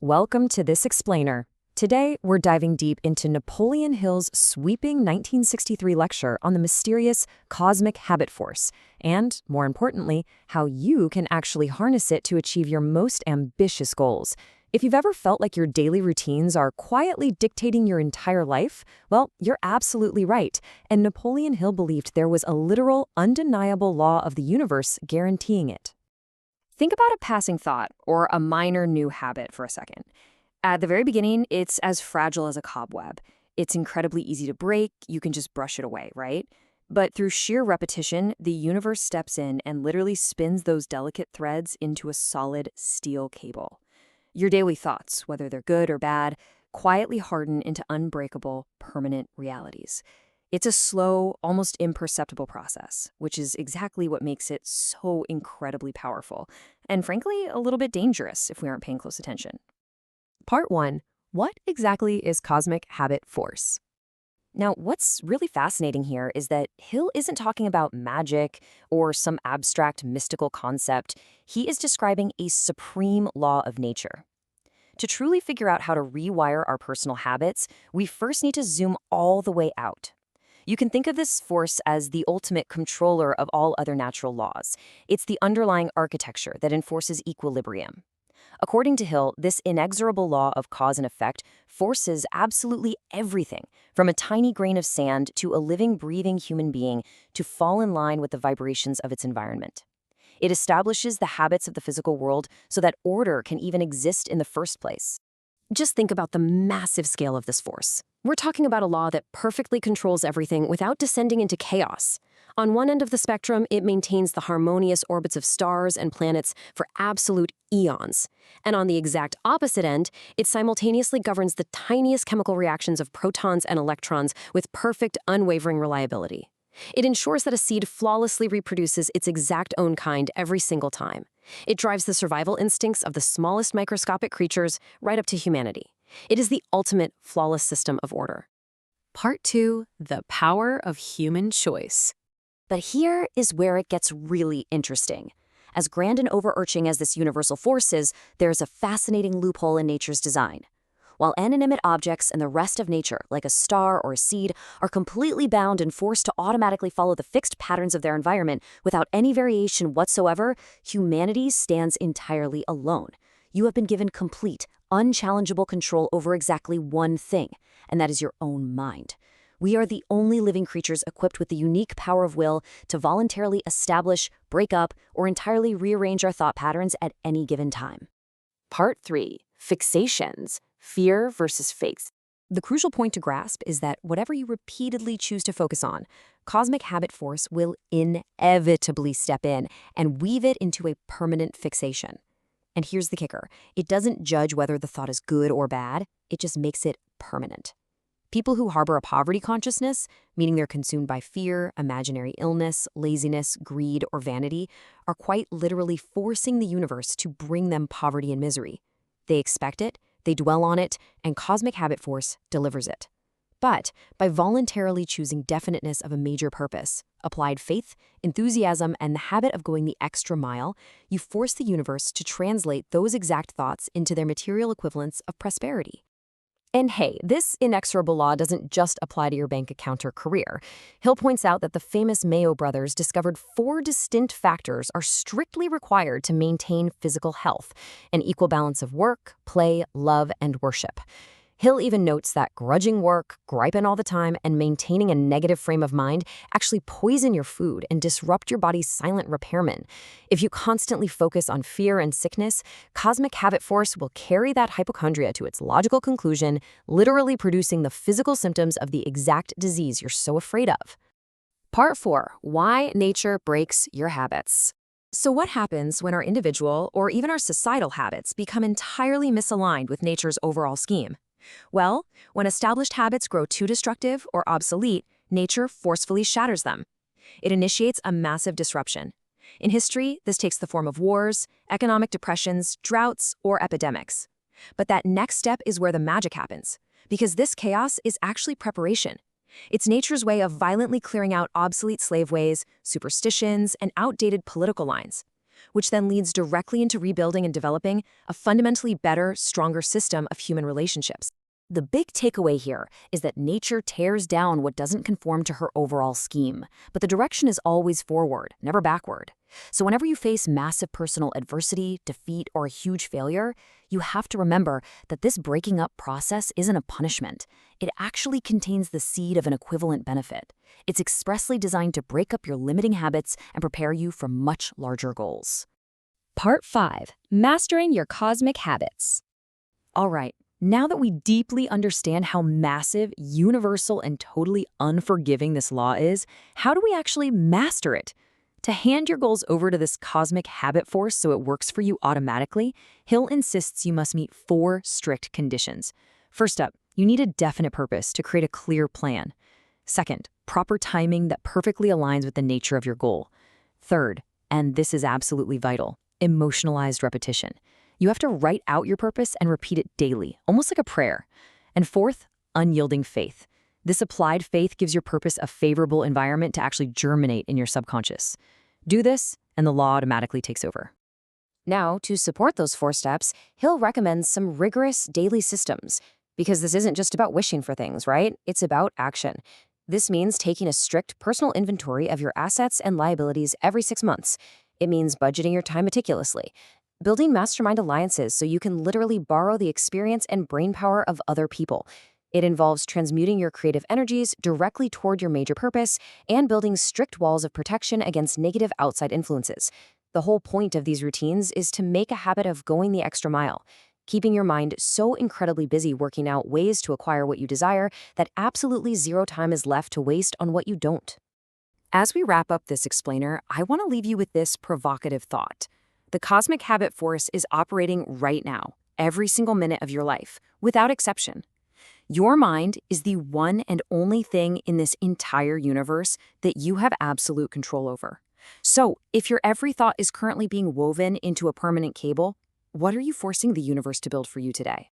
Welcome to This Explainer. Today, we're diving deep into Napoleon Hill's sweeping 1963 lecture on the mysterious cosmic habit force, and, more importantly, how you can actually harness it to achieve your most ambitious goals. If you've ever felt like your daily routines are quietly dictating your entire life, well, you're absolutely right, and Napoleon Hill believed there was a literal, undeniable law of the universe guaranteeing it. Think about a passing thought or a minor new habit for a second. At the very beginning, it's as fragile as a cobweb. It's incredibly easy to break, you can just brush it away, right? But through sheer repetition, the universe steps in and literally spins those delicate threads into a solid steel cable. Your daily thoughts, whether they're good or bad, quietly harden into unbreakable, permanent realities. It's a slow, almost imperceptible process, which is exactly what makes it so incredibly powerful, and frankly, a little bit dangerous if we aren't paying close attention. Part 1. What exactly is cosmic habit force? Now, what's really fascinating here is that Hill isn't talking about magic or some abstract mystical concept. He is describing a supreme law of nature. To truly figure out how to rewire our personal habits, we first need to zoom all the way out. You can think of this force as the ultimate controller of all other natural laws. It's the underlying architecture that enforces equilibrium. According to Hill, this inexorable law of cause and effect forces absolutely everything, from a tiny grain of sand to a living, breathing human being, to fall in line with the vibrations of its environment. It establishes the habits of the physical world so that order can even exist in the first place. Just think about the massive scale of this force. We're talking about a law that perfectly controls everything without descending into chaos. On one end of the spectrum, it maintains the harmonious orbits of stars and planets for absolute eons. And on the exact opposite end, it simultaneously governs the tiniest chemical reactions of protons and electrons with perfect, unwavering reliability. It ensures that a seed flawlessly reproduces its exact own kind every single time. It drives the survival instincts of the smallest microscopic creatures right up to humanity. It is the ultimate flawless system of order. Part 2. The power of human choice. But here is where it gets really interesting. As grand and overarching as this universal force is, there's a fascinating loophole in nature's design. While inanimate objects and the rest of nature, like a star or a seed, are completely bound and forced to automatically follow the fixed patterns of their environment without any variation whatsoever, humanity stands entirely alone. You have been given complete, unchallengeable control over exactly one thing, and that is your own mind. We are the only living creatures equipped with the unique power of will to voluntarily establish, break up, or entirely rearrange our thought patterns at any given time. Part 3. Fixations. Fear versus faith. The crucial point to grasp is that whatever you repeatedly choose to focus on, cosmic habit force will inevitably step in and weave it into a permanent fixation. And here's the kicker. It doesn't judge whether the thought is good or bad, it just makes it permanent. People who harbor a poverty consciousness, meaning they're consumed by fear, imaginary illness, laziness, greed, or vanity, are quite literally forcing the universe to bring them poverty and misery. They expect it, they dwell on it, and cosmic habit force delivers it. But by voluntarily choosing definiteness of a major purpose, applied faith, enthusiasm, and the habit of going the extra mile, you force the universe to translate those exact thoughts into their material equivalents of prosperity. And hey, this inexorable law doesn't just apply to your bank account or career. Hill points out that the famous Mayo brothers discovered 4 distinct factors are strictly required to maintain physical health: an equal balance of work, play, love, and worship. Hill even notes that grudging work, griping all the time, and maintaining a negative frame of mind actually poison your food and disrupt your body's silent repairman. If you constantly focus on fear and sickness, cosmic habit force will carry that hypochondria to its logical conclusion, literally producing the physical symptoms of the exact disease you're so afraid of. Part 4. Why nature breaks your habits. So what happens when our individual or even our societal habits become entirely misaligned with nature's overall scheme? Well, when established habits grow too destructive or obsolete, nature forcefully shatters them. It initiates a massive disruption. In history, this takes the form of wars, economic depressions, droughts, or epidemics. But that next step is where the magic happens, because this chaos is actually preparation. It's nature's way of violently clearing out obsolete slave ways, superstitions, and outdated political lines. which then leads directly into rebuilding and developing a fundamentally better, stronger system of human relationships. The big takeaway here is that nature tears down what doesn't conform to her overall scheme, but the direction is always forward, never backward. So whenever you face massive personal adversity, defeat, or a huge failure, you have to remember that this breaking up process isn't a punishment. It actually contains the seed of an equivalent benefit. It's expressly designed to break up your limiting habits and prepare you for much larger goals. Part 5. Mastering your cosmic habits. All right. Now that we deeply understand how massive, universal, and totally unforgiving this law is, how do we actually master it? To hand your goals over to this cosmic habit force so it works for you automatically, Hill insists you must meet 4 strict conditions. First up, you need a definite purpose to create a clear plan. Second, proper timing that perfectly aligns with the nature of your goal. Third, and this is absolutely vital, emotionalized repetition. You have to write out your purpose and repeat it daily, almost like a prayer. And fourth, unyielding faith. This applied faith gives your purpose a favorable environment to actually germinate in your subconscious. Do this, and the law automatically takes over. Now, to support those 4 steps, Hill recommends some rigorous daily systems, because this isn't just about wishing for things, right? It's about action. This means taking a strict personal inventory of your assets and liabilities every 6 months. It means budgeting your time meticulously, building mastermind alliances so you can literally borrow the experience and brainpower of other people. It involves transmuting your creative energies directly toward your major purpose and building strict walls of protection against negative outside influences. The whole point of these routines is to make a habit of going the extra mile, keeping your mind so incredibly busy working out ways to acquire what you desire that absolutely zero time is left to waste on what you don't. As we wrap up this explainer, I want to leave you with this provocative thought. The cosmic habit force is operating right now, every single minute of your life, without exception. Your mind is the one and only thing in this entire universe that you have absolute control over. So, if your every thought is currently being woven into a permanent cable, what are you forcing the universe to build for you today?